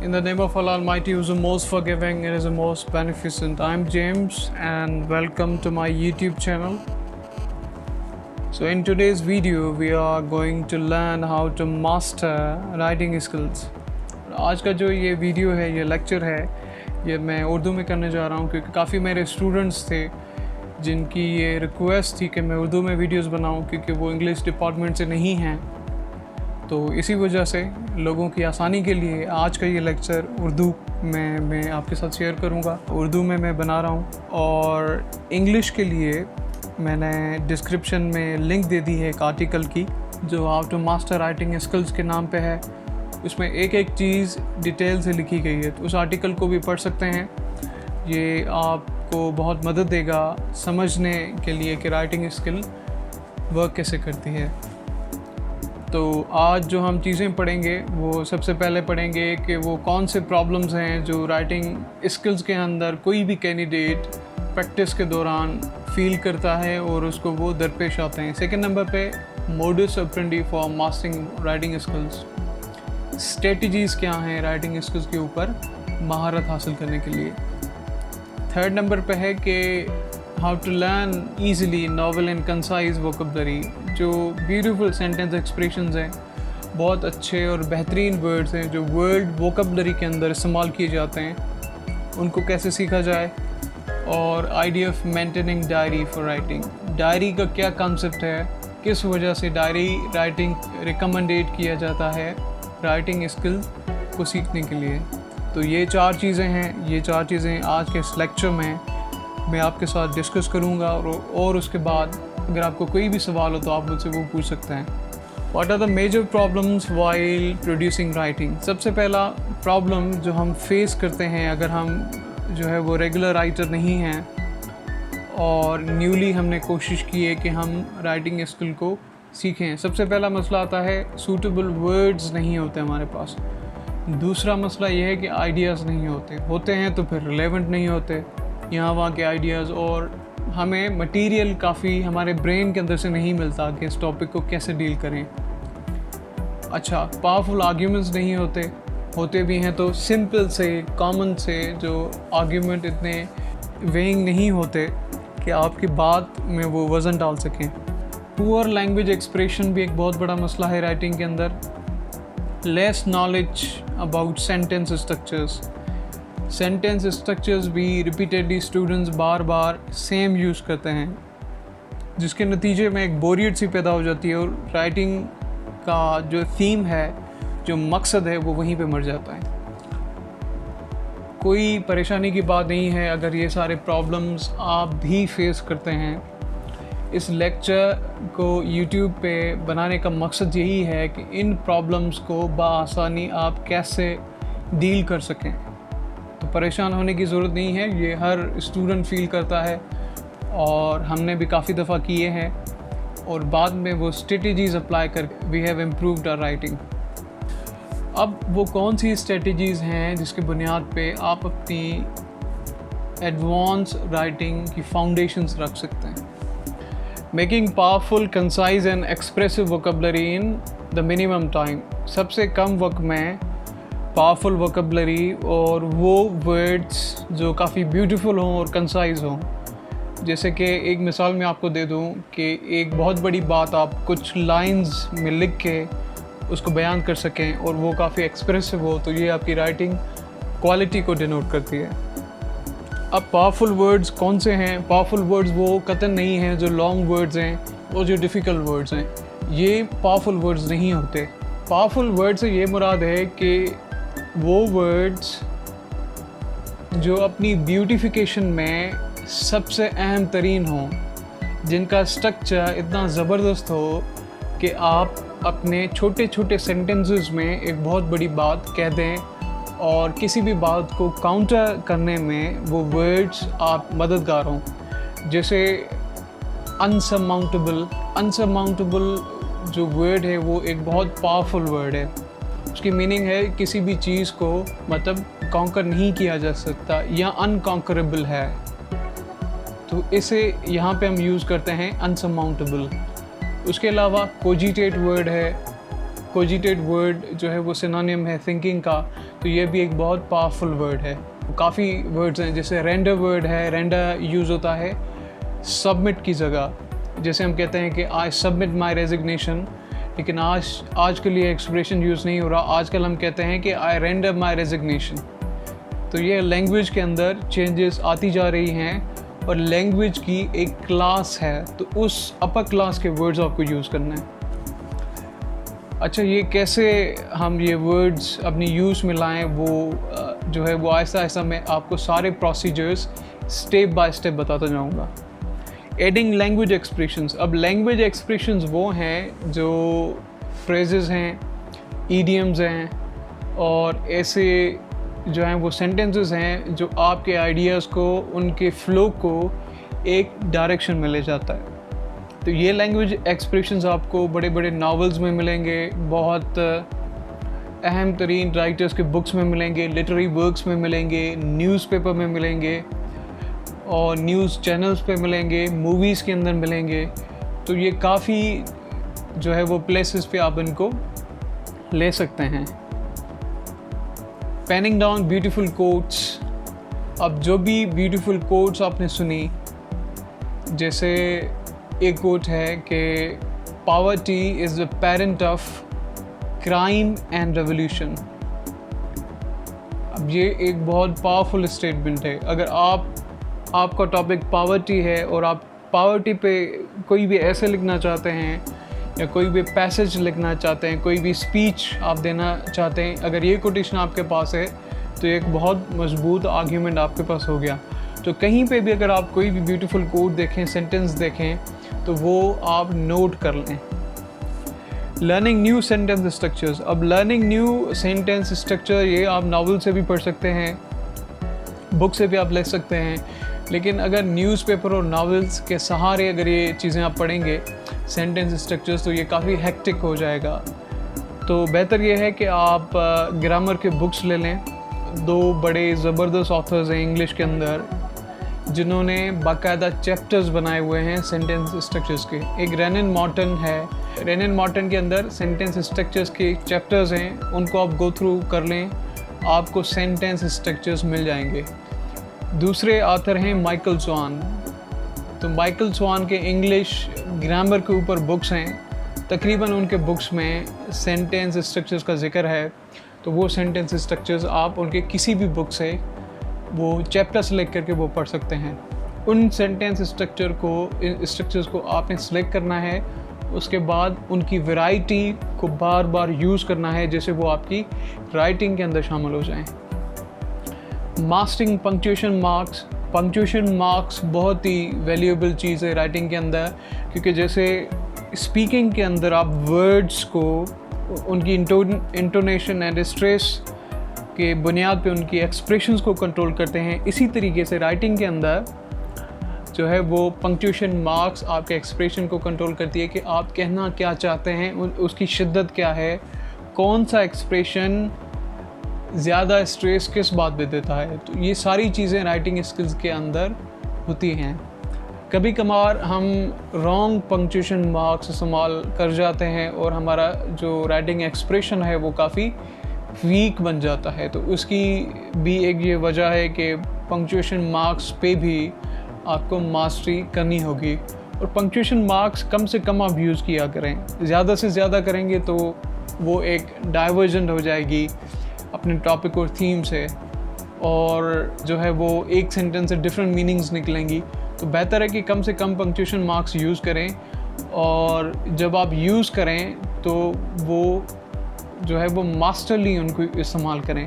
In the name of Allah Almighty, who is the most forgiving and is the most beneficent. I'm James and welcome to my YouTube channel. So in today's video, we are going to learn how to master writing skills. आज का जो ये video है, ये lecture है, ये मैं उर्दू में करने जा रहा हूँ क्योंकि काफ़ी मेरे स्टूडेंट्स थे जिनकी ये रिक्वेस्ट थी कि मैं उर्दू में वीडियोस बनाऊँ क्योंकि वो इंग्लिश डिपार्टमेंट से नहीं हैं। तो इसी वजह से लोगों की आसानी के लिए आज का ये लेक्चर उर्दू में मैं आपके साथ शेयर करूँगा। उर्दू में मैं बना रहा हूँ और इंग्लिश के लिए मैंने डिस्क्रिप्शन में लिंक दे दी है एक आर्टिकल की जो how to master writing skills के नाम पे है। उसमें एक एक चीज़ डिटेल से लिखी गई है, तो उस आर्टिकल को भी पढ़ सकते हैं। ये आपको बहुत मदद देगा समझने के लिए कि राइटिंग स्किल वर्क कैसे करती है। तो आज जो हम चीज़ें पढ़ेंगे वो सबसे पहले पढ़ेंगे कि वो कौन से प्रॉब्लम्स हैं जो राइटिंग स्किल्स के अंदर कोई भी कैंडिडेट प्रैक्टिस के दौरान फील करता है और उसको वो दरपेश आते हैं। सेकंड नंबर पे modus operandi for mastering writing skills, strategies क्या हैं राइटिंग स्किल्स के ऊपर महारत हासिल करने के लिए। थर्ड नंबर पे है कि how to learn easily novel and concise vocabulary, जो ब्यूटीफुल सेंटेंस एक्सप्रेशंस हैं, बहुत अच्छे और बेहतरीन वर्ड्स हैं जो वर्ल्ड वोकैबुलरी के अंदर इस्तेमाल किए जाते हैं, उनको कैसे सीखा जाए। और idea of maintaining diary for writing, diary का क्या कॉन्सेप्ट है, किस वजह से डायरी राइटिंग रिकमेंडेड किया जाता है राइटिंग स्किल को सीखने के लिए। तो ये चार चीज़ें हैं, ये चार चीज़ें आज के इस लेक्चर में मैं आपके साथ डिस्कस करूँगा और उसके बाद अगर आपको कोई भी सवाल हो तो आप मुझसे वो पूछ सकते हैं। What are the major problems while producing writing. सबसे पहला प्रॉब्लम जो हम फेस करते हैं अगर हम जो है वो रेगुलर राइटर नहीं हैं और न्यूली हमने कोशिश की है कि हम राइटिंग स्किल को सीखें, सबसे पहला मसला आता है सूटेबल वर्ड्स नहीं होते हमारे पास। दूसरा मसला ये है कि आइडियाज़ नहीं होते हैं तो फिर रिलेवेंट नहीं होते यहाँ वहाँ के आइडियाज़, और हमें मटेरियल काफ़ी हमारे ब्रेन के अंदर से नहीं मिलता कि इस टॉपिक को कैसे डील करें। अच्छा, पावरफुल आर्ग्यूमेंट्स नहीं होते भी हैं तो सिंपल से कॉमन से जो आर्ग्यूमेंट इतने वेइंग नहीं होते कि आपकी बात में वो वज़न डाल सकें। पुअर लैंग्वेज एक्सप्रेशन भी एक बहुत बड़ा मसला है राइटिंग के अंदर। Less knowledge about sentence structures भी रिपीटेडली स्टूडेंट्स बार बार सेम यूज़ करते हैं जिसके नतीजे में एक बोरियत सी पैदा हो जाती है और राइटिंग का जो थीम है, जो मकसद है, वो वहीं पे मर जाता है। कोई परेशानी की बात नहीं है अगर ये सारे प्रॉब्लम्स आप भी फेस करते हैं। इस लेक्चर को YouTube पे बनाने का मकसद यही है कि इन प्रॉब्लम्स को बआसानी आप कैसे डील कर सकें। तो परेशान होने की ज़रूरत नहीं है, ये हर स्टूडेंट फील करता है और हमने भी काफ़ी दफ़ा किए हैं और बाद में वो स्ट्रेटजीज़ अप्लाई कर we have improved our writing. अब वो कौन सी स्ट्रेटजीज़ हैं जिसके बुनियाद पे आप अपनी एडवांस राइटिंग की फाउंडेशंस रख सकते हैं। Making powerful concise and expressive vocabulary in the minimum time, सबसे कम वक्त में पावरफुल वोकैबुलरी और वो वर्ड्स जो काफ़ी ब्यूटीफुल हों और कंसाइज हों। जैसे कि एक मिसाल मैं आपको दे दूं कि एक बहुत बड़ी बात आप कुछ लाइंस में लिख के उसको बयान कर सकें और वो काफ़ी एक्सप्रेसिव हो, तो ये आपकी राइटिंग क्वालिटी को डिनोट करती है। अब पावरफुल वर्ड्स कौन से हैं? पावरफुल वर्ड्स वो कतई नहीं हैं जो लॉन्ग वर्ड्स हैं और जो डिफ़िकल्ट वर्ड्स हैं, ये पावरफुल वर्ड्स नहीं होते। पावरफुल वर्ड से ये मुराद है कि वो वर्ड्स जो अपनी ब्यूटिफिकेशन में सबसे अहम तरीन हों, जिनका स्ट्रक्चर इतना ज़बरदस्त हो कि आप अपने छोटे छोटे सेंटेंसेस में एक बहुत बड़ी बात कह दें और किसी भी बात को काउंटर करने में वो वर्ड्स आप मददगार हों। जैसे अनसरमाउंटेबल जो वर्ड है वो एक बहुत पावरफुल वर्ड है। उसकी मीनिंग है किसी भी चीज़ को मतलब कॉन्कर नहीं किया जा सकता या अनकॉन्करेबल है, तो इसे यहाँ पे हम यूज़ करते हैं अनसरमाउंटेबल। उसके अलावा कोजिटेट वर्ड है, कोजिटेट वर्ड जो है वो सिनोनिम है थिंकिंग का, तो ये भी एक बहुत पावरफुल वर्ड है। काफ़ी वर्ड्स हैं, जैसे रेंडर वर्ड है, रेंडर यूज़ होता है सबमिट की जगह। जैसे हम कहते हैं कि आई सबमिट माई रेजिग्नेशन, लेकिन आज के लिए एक्सप्रेशन यूज़ नहीं हो रहा। आजकल हम कहते हैं कि आई रेंडर माई रेजिग्नेशन। तो ये लैंग्वेज के अंदर चेंजेस आती जा रही हैं और लैंग्वेज की एक क्लास है, तो उस अपर क्लास के वर्ड्स आपको यूज़ करना है। अच्छा, ये कैसे हम ये वर्ड्स अपनी यूज़ में लाएं, वो जो है वो आहिस्ता आहिस्ता मैं आपको सारे प्रोसीजर्स स्टेप बाय स्टेप बताता जाऊंगा। Adding language expressions. अब लैंग्वेज एक्सप्रेशंस वो हैं जो फ्रेजेस हैं, ईडियम्स हैं और ऐसे जो हैं वो सेंटेंसेस हैं जो आपके आइडियाज़ को, उनके फ़्लो को एक डायरेक्शन में ले जाता है। तो ये लैंग्वेज एक्सप्रेशंस आपको बड़े बड़े नावल्स में मिलेंगे, बहुत अहम तरीन राइटर्स के बुक्स में मिलेंगे, लिटरेरी वर्क्स में मिलेंगे, न्यूज़पेपर में मिलेंगे और न्यूज़ चैनल्स पे मिलेंगे, मूवीज़ के अंदर मिलेंगे। तो ये काफ़ी जो है वो प्लेसेस पे आप इनको ले सकते हैं। Penning down beautiful quotes. अब जो भी ब्यूटीफुल कोट्स आपने सुनी, जैसे एक कोट है कि poverty is the parent of crime and revolution. अब ये एक बहुत पावरफुल स्टेटमेंट है। अगर आपका टॉपिक पॉवर्टी है और आप पॉवर्टी पे कोई भी ऐसे लिखना चाहते हैं या कोई भी पैसेज लिखना चाहते हैं, कोई भी स्पीच आप देना चाहते हैं, अगर ये कोटेशन आपके पास है तो एक बहुत मजबूत आर्ग्यूमेंट आपके पास हो गया। तो कहीं पे भी अगर आप कोई भी ब्यूटीफुल कोट देखें, सेंटेंस देखें, तो वो आप नोट कर लें। Learning new sentence structures. अब लर्निंग न्यू सेंटेंस स्ट्रक्चर ये आप नावल से भी पढ़ सकते हैं, बुक से भी आप ले सकते हैं, लेकिन अगर न्यूज़पेपर और नावल्स के सहारे अगर ये चीज़ें आप पढ़ेंगे सेंटेंस स्ट्रक्चर्स, तो ये काफ़ी हेक्टिक हो जाएगा। तो बेहतर ये है कि आप ग्रामर के बुक्स ले लें। दो बड़े ज़बरदस्त ऑथर्स हैं इंग्लिश के अंदर जिन्होंने बाकायदा चैप्टर्स बनाए हुए हैं सेंटेंस स्ट्रक्चर्स के। एक रेनन मॉर्टन है, रेनन मॉर्टन के अंदर सेंटेंस स्ट्रक्चर्स के चैप्टर्स हैं, उनको आप गो थ्रू कर लें, आपको सेंटेंस स्ट्रक्चर्स मिल जाएंगे। दूसरे ऑथर हैं माइकल स्वान। तो माइकल स्वान के इंग्लिश ग्रामर के ऊपर बुक्स हैं, तकरीबन उनके बुक्स में सेंटेंस स्ट्रक्चर्स का जिक्र है। तो वो सेंटेंस स्ट्रक्चर्स आप उनके किसी भी बुक से वो चैप्टर सेलेक्ट करके वो पढ़ सकते हैं। उन सेंटेंस स्ट्रक्चर्स को आपने सेलेक्ट करना है, उसके बाद उनकी वैरायटी को बार बार यूज़ करना है, जैसे वो आपकी राइटिंग के अंदर शामिल हो जाएं। Mastering punctuation marks. Punctuation marks बहुत ही वैल्यूएबल चीज़ है राइटिंग के अंदर, क्योंकि जैसे स्पीकिंग के अंदर आप वर्ड्स को उनकी इंटोनेशन एंड स्ट्रेस के बुनियाद पे उनकी एक्सप्रेशंस को कंट्रोल करते हैं, इसी तरीके से राइटिंग के अंदर जो है वो पंक्चुएशन मार्क्स आपके एक्सप्रेशन को कंट्रोल करती है कि आप कहना क्या चाहते हैं, उसकी शिद्दत क्या है, कौन सा एक्सप्रेशन ज़्यादा स्ट्रेस किस बात पे देता है। तो ये सारी चीज़ें राइटिंग स्किल्स के अंदर होती हैं। कभी कभार हम रॉन्ग पंक्चुएशन मार्क्स इस्तेमाल कर जाते हैं और हमारा जो राइटिंग एक्सप्रेशन है वो काफ़ी वीक बन जाता है। तो उसकी भी एक ये वजह है कि पंक्चुएशन मार्क्स पे भी आपको मास्टरी करनी होगी, और पंक्चुएशन मार्क्स कम से कम आप यूज़ किया करें। ज़्यादा से ज़्यादा करेंगे तो वो एक डाइवर्जेंट हो जाएगी अपने टॉपिक और थीम से, और जो है वो एक सेंटेंस से डिफरेंट मीनिंग्स निकलेंगी। तो बेहतर है कि कम से कम पंक्चुएशन मार्क्स यूज़ करें, और जब आप यूज़ करें तो वो जो है वो मास्टरली उनको इस्तेमाल करें,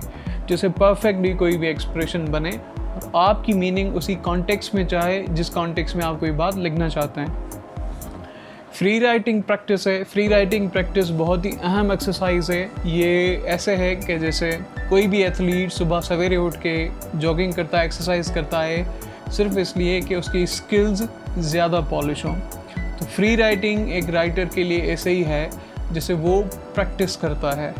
जैसे परफेक्टली कोई भी एक्सप्रेशन बने और आपकी मीनिंग उसी कॉन्टेक्स्ट में चाहे जिस कॉन्टेक्स्ट में आप कोई बात लिखना चाहते हैं। फ्री राइटिंग प्रैक्टिस है। फ्री राइटिंग प्रैक्टिस बहुत ही अहम एक्सरसाइज है। ये ऐसे है कि जैसे कोई भी एथलीट सुबह सवेरे उठ के जॉगिंग करता है, एक्सरसाइज करता है, सिर्फ इसलिए कि उसकी स्किल्स ज़्यादा पॉलिश हों। तो फ्री राइटिंग एक राइटर के लिए ऐसे ही है जैसे वो प्रैक्टिस करता है।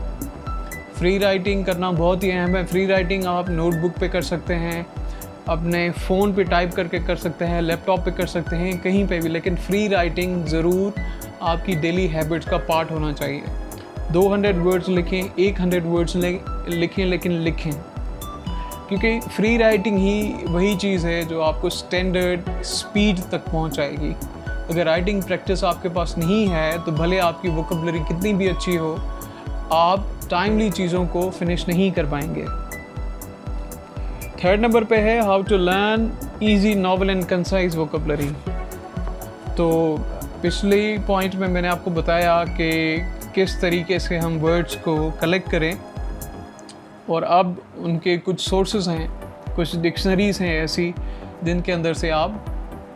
फ्री राइटिंग करना बहुत ही अहम है। फ्री राइटिंग आप नोटबुक पे कर सकते हैं, अपने फ़ोन पे टाइप करके कर सकते हैं, लैपटॉप पे कर सकते हैं, कहीं पे भी, लेकिन फ्री राइटिंग ज़रूर आपकी डेली हैबिट्स का पार्ट होना चाहिए। 200 वर्ड्स लिखें, 100 वर्ड्स लिखें, लेकिन लिखें, क्योंकि फ्री राइटिंग ही वही चीज़ है जो आपको स्टैंडर्ड स्पीड तक पहुंचाएगी। अगर राइटिंग प्रैक्टिस आपके पास नहीं है तो भले आपकी वोकैबुलरी कितनी भी अच्छी हो, आप टाइमली चीज़ों को फिनिश नहीं कर पाएंगे। थर्ड नंबर पे है how to learn easy novel and concise vocabulary. तो पिछले पॉइंट में मैंने आपको बताया कि किस तरीके से हम वर्ड्स को कलेक्ट करें, और अब उनके कुछ सोर्सेज हैं, कुछ डिक्शनरीज़ हैं ऐसी जिनके अंदर से आप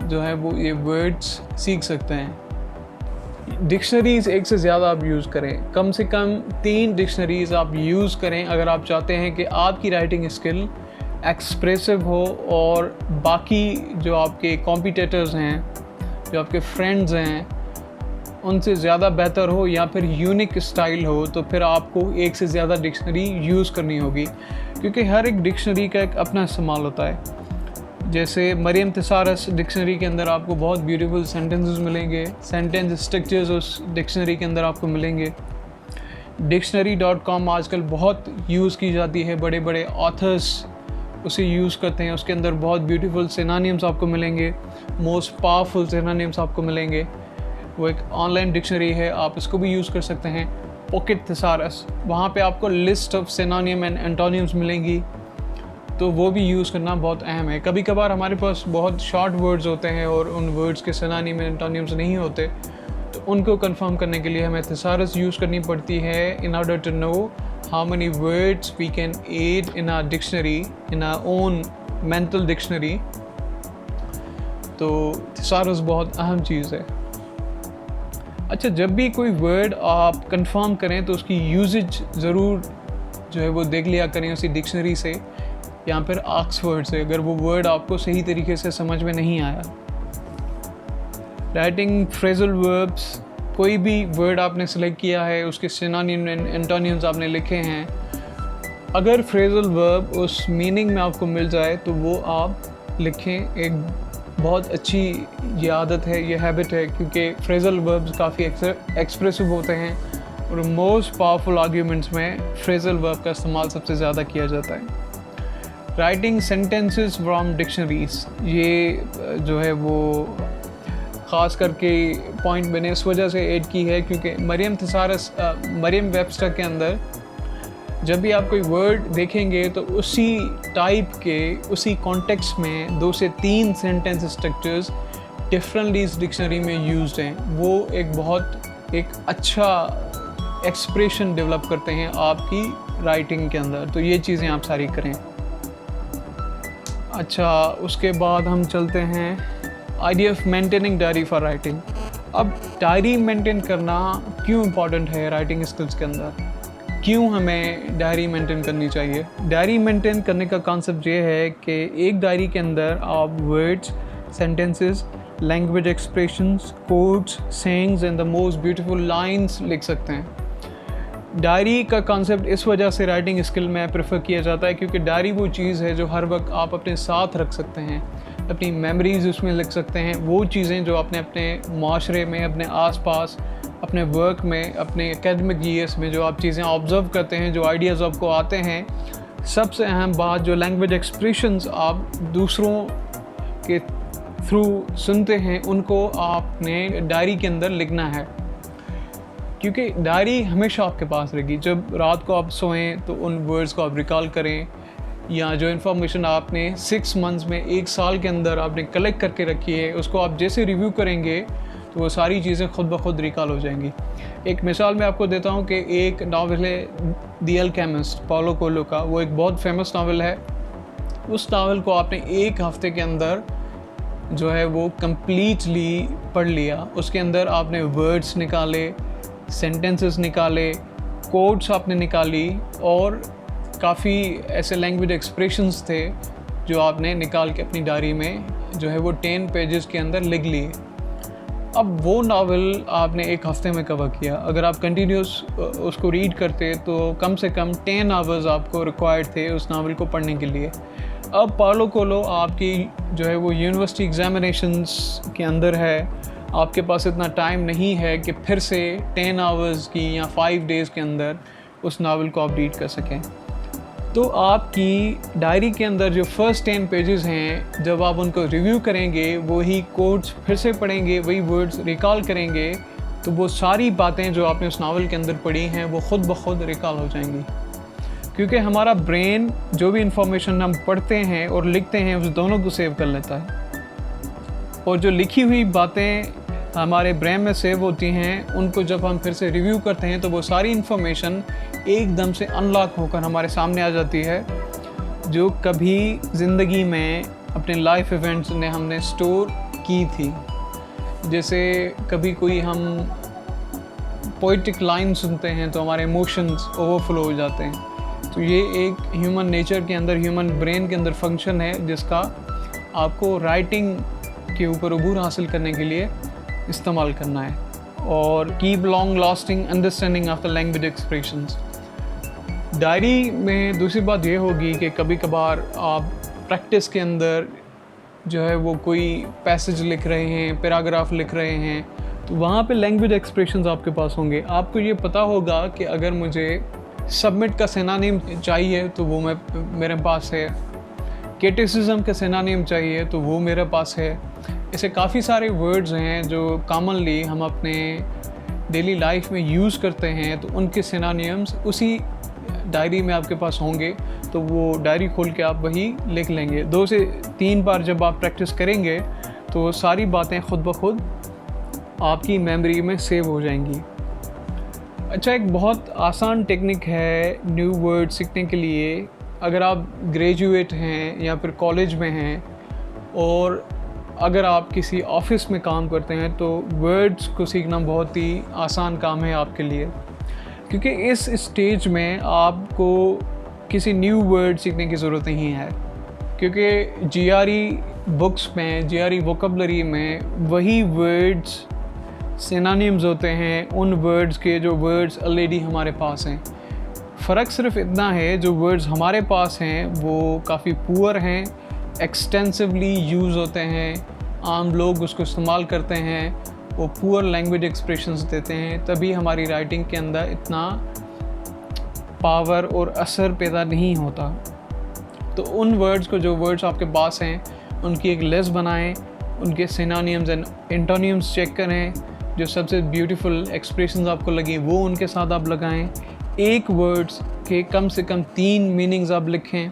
जो है वो ये वर्ड्स सीख सकते हैं। डिक्शनरीज़ एक से ज़्यादा आप यूज़ करें, कम से कम 3 डिक्शनरीज़ आप यूज़ करें अगर आप चाहते हैं कि आपकी राइटिंग स्किल एक्सप्रेसिव हो और बाकी जो आपके कॉम्पिटिटर्स हैं, जो आपके फ्रेंड्स हैं, उनसे ज़्यादा बेहतर हो या फिर यूनिक स्टाइल हो। तो फिर आपको एक से ज़्यादा डिक्शनरी यूज़ करनी होगी, क्योंकि हर एक डिक्शनरी का एक अपना इस्तेमाल होता है। जैसे मरियम थिसारस डिक्शनरी के अंदर आपको बहुत ब्यूटीफुल सेंटेंसेस मिलेंगे, सेंटेंस स्ट्रक्चर्स उस डिक्शनरी के अंदर आपको मिलेंगे। Dictionary.com आजकल बहुत यूज़ की जाती है, बड़े बड़े ऑथर्स उसे यूज़ करते हैं। उसके अंदर बहुत ब्यूटीफुल सिनोनिम्स आपको मिलेंगे, मोस्ट पावरफुल सिनोनिम्स आपको मिलेंगे। वो एक ऑनलाइन डिक्शनरी है, आप इसको भी यूज़ कर सकते हैं। पॉकेट थिसारस, वहाँ पे आपको list of synonym and antonyms मिलेंगी, तो वो भी यूज़ करना बहुत अहम है। कभी कभार हमारे पास बहुत शॉर्ट वर्ड्स होते हैं और उन वर्ड्स के सिनोनिम एंड एंटोनिम्स नहीं होते, तो उनको कंफर्म करने के लिए हमें थिसारस यूज़ करनी पड़ती है in order to know how many words we can add in our dictionary, in our own mental dictionary. तो थिसारस बहुत अहम चीज़ है। अच्छा, जब भी कोई वर्ड आप कंफर्म करें तो उसकी यूजेज ज़रूर जो है वो देख लिया करें उसी डिक्शनरी से या फिर ऑक्सफोर्ड से, अगर वो वर्ड आपको सही तरीके से समझ में नहीं आया। राइटिंग फ्रेजल वर्ब्स, कोई भी वर्ड आपने सेलेक्ट किया है, उसके सिनोनिम एंड एंटोनिम्स आपने लिखे हैं, अगर फ्रेजल वर्ब उस मीनिंग में आपको मिल जाए तो वो आप लिखें। एक बहुत अच्छी ये आदत है, ये हैबिट है, क्योंकि फ्रेजल वर्ब्स काफ़ी एक्सप्रेसिव होते हैं और मोस्ट पावरफुल आर्ग्यूमेंट्स में फ्रेजल वर्ब का इस्तेमाल सबसे ज़्यादा किया जाता है। राइटिंग सेंटेंसेस फ्रॉम डिक्शनरीज, ये जो है वो ख़ास करके पॉइंट मैंने इस वजह से ऐड की है क्योंकि मरियम वेबस्टर के अंदर जब भी आप कोई वर्ड देखेंगे तो उसी टाइप के, उसी कॉन्टेक्स्ट में 2 से 3 सेंटेंस स्ट्रक्चर्स डिफरेंटली इस डिक्शनरी में यूज्ड हैं। वो एक अच्छा एक्सप्रेशन डेवलप करते हैं आपकी राइटिंग के अंदर। तो ये चीज़ें आप सारी करें। अच्छा, उसके बाद हम चलते हैं idea of maintaining diary for writing. अब डायरी मेंटेन करना क्यों इम्पॉर्टेंट है राइटिंग स्किल्स के अंदर, क्यों हमें डायरी मेंटेन करनी चाहिए? डायरी मेंटेन करने का कॉन्सेप्ट ये है कि एक डायरी के अंदर आप words, sentences, language expressions, quotes, sayings and the most beautiful lines लिख सकते हैं। डायरी का कॉन्सेप्ट इस वजह से राइटिंग स्किल में प्रेफर किया जाता है क्योंकि डायरी वो चीज़ है जो हर वक्त आप अपने साथ रख सकते हैं, अपनी मेमोरीज़ उसमें लिख सकते हैं। वो चीज़ें जो आपने अपने माशरे में, अपने आसपास, अपने वर्क में, अपने एकेडमिक ईयर्स में जो आप चीज़ें ऑब्ज़र्व करते हैं, जो आइडियाज़ आपको आते हैं, सबसे अहम बात जो लैंग्वेज एक्सप्रेशंस आप दूसरों के थ्रू सुनते हैं, उनको आपने डायरी के अंदर लिखना है, क्योंकि डायरी हमेशा आपके पास रहेगी। जब रात को आप सोएं तो उन वर्ड्स को आप रिकॉल करें, या जो इन्फॉर्मेशन आपने 6 मंथ्स में, 1 साल के अंदर आपने कलेक्ट करके रखी है, उसको आप जैसे रिव्यू करेंगे तो वो सारी चीज़ें खुद ब खुद रिकॉल हो जाएंगी। एक मिसाल मैं आपको देता हूँ कि एक नावल है द अल्केमिस्ट, पाउलो कोएल्हो का। वो एक बहुत फेमस नावल है। उस नावल को आपने 1 हफ्ते के अंदर जो है वो कम्प्लीटली पढ़ लिया। उसके अंदर आपने वर्ड्स निकाले, सेंटेंसेस निकाले, कोट्स आपने निकाली और काफ़ी ऐसे लैंग्वेज एक्सप्रेशंस थे जो आपने निकाल के अपनी डायरी में जो है वो 10 पेजेस के अंदर लिख लिए। अब वो नावल आपने 1 हफ्ते में कवर किया। अगर आप कंटिन्यूस उसको रीड करते तो कम से कम 10 आवर्स आपको रिक्वायर्ड थे उस नावल को पढ़ने के लिए। अब पाउलो कोएल्हो आपकी जो है वो यूनिवर्सिटी एग्जामिनेशंस के अंदर है, आपके पास इतना टाइम नहीं है कि फिर से 10 आवर्स की या 5 डेज़ के अंदर उस नावल को आप रीड कर सकें। तो आपकी डायरी के अंदर जो फर्स्ट 10 पेजेस हैं, जब आप उनको रिव्यू करेंगे, वही कोट्स फिर से पढ़ेंगे, वही वर्ड्स रिकॉल करेंगे, तो वो सारी बातें जो आपने उस नावल के अंदर पढ़ी हैं वो ख़ुद ब खुद रिकॉल हो जाएंगी। क्योंकि हमारा ब्रेन जो भी इंफॉर्मेशन हम पढ़ते हैं और लिखते हैं उस दोनों को सेव कर लेता है, और जो लिखी हुई बातें हमारे ब्रेन में सेव होती हैं, उनको जब हम फिर से रिव्यू करते हैं तो वो सारी इन्फॉर्मेशन एकदम से अनलॉक होकर हमारे सामने आ जाती है, जो कभी ज़िंदगी में अपने लाइफ इवेंट्स ने हमने स्टोर की थी। जैसे कभी कोई हम पोइटिक लाइन सुनते हैं तो हमारे इमोशंस ओवरफ्लो हो जाते हैं। तो ये एक ह्यूमन नेचर के अंदर, ह्यूमन ब्रेन के अंदर फंक्शन है, जिसका आपको राइटिंग के ऊपर अबूर हासिल करने के लिए इस्तेमाल करना है। और keep long lasting understanding of the language expressions. Diary में दूसरी बात ये होगी कि कभी कभार आप प्रैक्टिस के अंदर जो है वो कोई पैसेज लिख रहे हैं, पैराग्राफ लिख रहे हैं, तो वहाँ पे लैंग्वेज एक्सप्रेशंस आपके पास होंगे। आपको ये पता होगा कि अगर मुझे सबमिट का सिनोनिम चाहिए तो वो मेरे पास है, क्रिटिसिज्म का सिनोनिम चाहिए तो वो मेरे पास है। ऐसे काफ़ी सारे वर्ड्स हैं जो कॉमनली हम अपने डेली लाइफ में यूज़ करते हैं, तो उनके सिनोनिम्स उसी डायरी में आपके पास होंगे। तो वो डायरी खोल के आप वही लिख लेंगे। 2 से 3 बार जब आप प्रैक्टिस करेंगे तो सारी बातें खुद ब खुद आपकी मेमोरी में सेव हो जाएंगी। अच्छा, एक बहुत आसान टेक्निक है न्यू वर्ड सीखने के लिए। अगर आप ग्रेजुएट हैं या फिर कॉलेज में हैं, और अगर आप किसी ऑफिस में काम करते हैं, तो वर्ड्स को सीखना बहुत ही आसान काम है आपके लिए, क्योंकि इस स्टेज में आपको किसी न्यू वर्ड सीखने की ज़रूरत नहीं है। क्योंकि GRE बुक्स में, GRE वोकैबुलरी में वही वर्ड्स सिनोनिम्स होते हैं उन वर्ड्स के जो वर्ड्स ऑलरेडी हमारे पास हैं। फ़र्क सिर्फ इतना है, जो वर्ड्स हमारे पास हैं वो काफ़ी पुअर हैं, एक्सटेंसिवली यूज़ होते हैं, आम लोग उसको इस्तेमाल करते हैं, वो पुअर लैंग्वेज एक्सप्रेशंस देते हैं, तभी हमारी राइटिंग के अंदर इतना पावर और असर पैदा नहीं होता। तो उन वर्ड्स को, जो वर्ड्स आपके पास हैं, उनकी एक लिस्ट बनाएं, उनके सिनोनिम्स एंड एंटोनिम्स चेक करें, जो सबसे ब्यूटीफुल एक्सप्रेशंस आपको लगी वो उनके साथ आप लगाएं। एक वर्ड्स के कम से कम 3 मीनिंग्स आप लिखें,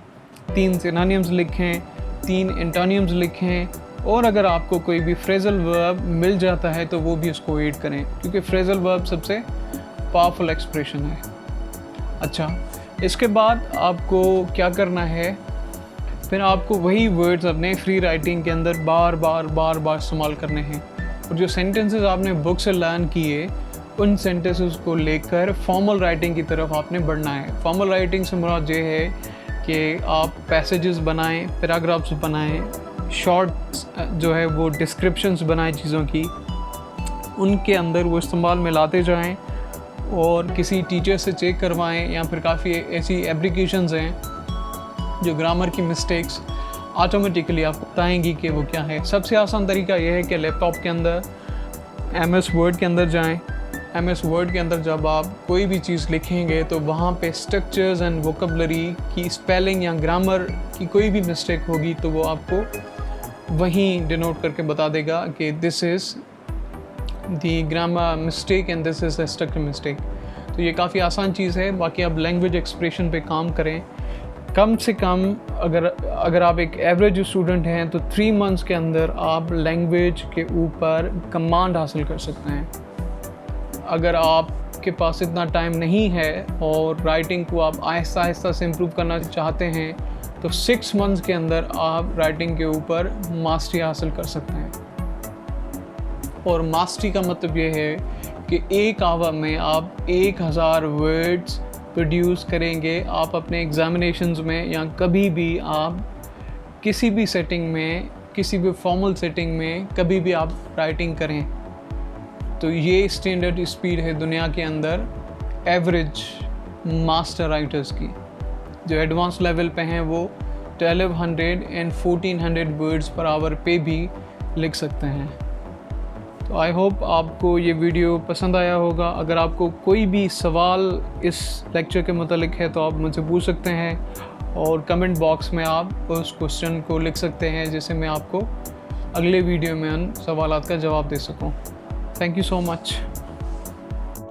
3 सिनोनिम्स लिखें, 3 एंटोनिम्स लिखें, और अगर आपको कोई भी फ्रेजल वर्ब मिल जाता है तो वो भी उसको ऐड करें, क्योंकि फ्रेजल वर्ब सबसे पावरफुल एक्सप्रेशन है। अच्छा, इसके बाद आपको क्या करना है, फिर आपको वही वर्ड्स अपने फ्री राइटिंग के अंदर बार बार इस्तेमाल करने हैं, और जो सेंटेंसेस आपने बुक से लर्न किए उन सेंटेंसेस को लेकर फॉर्मल राइटिंग की तरफ आपने बढ़ना है। फॉर्मल राइटिंग से मुराद ये है कि आप पैसेजेस बनाएं, पैराग्राफ्स बनाएं, शॉर्ट्स जो है वो डिस्क्रिप्शंस बनाएं चीज़ों की, उनके अंदर वो इस्तेमाल में लाते जाएं, और किसी टीचर से चेक करवाएं, या फिर काफ़ी ऐसी एप्लीकेशंस हैं जो ग्रामर की मिस्टेक्स ऑटोमेटिकली आपको बताएंगी कि वो क्या है। सबसे आसान तरीका यह है कि लैपटॉप के अंदर MS वर्ड के अंदर जाएं। MS वर्ड के अंदर जब आप कोई भी चीज़ लिखेंगे तो वहाँ पे स्ट्रक्चर्स एंड वोकैबुलरी की स्पेलिंग या ग्रामर की कोई भी मिस्टेक होगी तो वो आपको वहीं डिनोट करके बता देगा कि this is the grammar mistake and this is the structure mistake. तो ये काफ़ी आसान चीज़ है। बाकी आप लैंग्वेज एक्सप्रेशन पे काम करें। कम से कम अगर आप एक एवरेज स्टूडेंट हैं तो 3 मंथ्स के अंदर आप लैंग्वेज के ऊपर कमांड हासिल कर सकते हैं। अगर आपके पास इतना टाइम नहीं है और राइटिंग को आप आहिस्ता आहिस्ता से इम्प्रूव करना चाहते हैं तो 6 मंथ्स के अंदर आप राइटिंग के ऊपर मास्टरी हासिल कर सकते हैं। और मास्टरी का मतलब ये है कि 1 आवर में आप 1000 वर्ड्स प्रोड्यूस करेंगे। आप अपने एग्जामिनेशंस में या कभी भी आप किसी भी सेटिंग में, किसी भी फॉर्मल सेटिंग में कभी भी आप राइटिंग करें तो ये स्टैंडर्ड स्पीड है दुनिया के अंदर एवरेज मास्टर राइटर्स की। जो एडवांस लेवल पे हैं वो 1200 and 1400 वर्ड्स पर आवर पे भी लिख सकते हैं। तो आई होप आपको ये वीडियो पसंद आया होगा। अगर आपको कोई भी सवाल इस लेक्चर के मतलब है तो आप मुझसे पूछ सकते हैं और कमेंट बॉक्स में आप उस क्वेश्चन को लिख सकते हैं, जिससे मैं आपको अगले वीडियो में उन सवालात का जवाब दे सकूं। Thank you so much.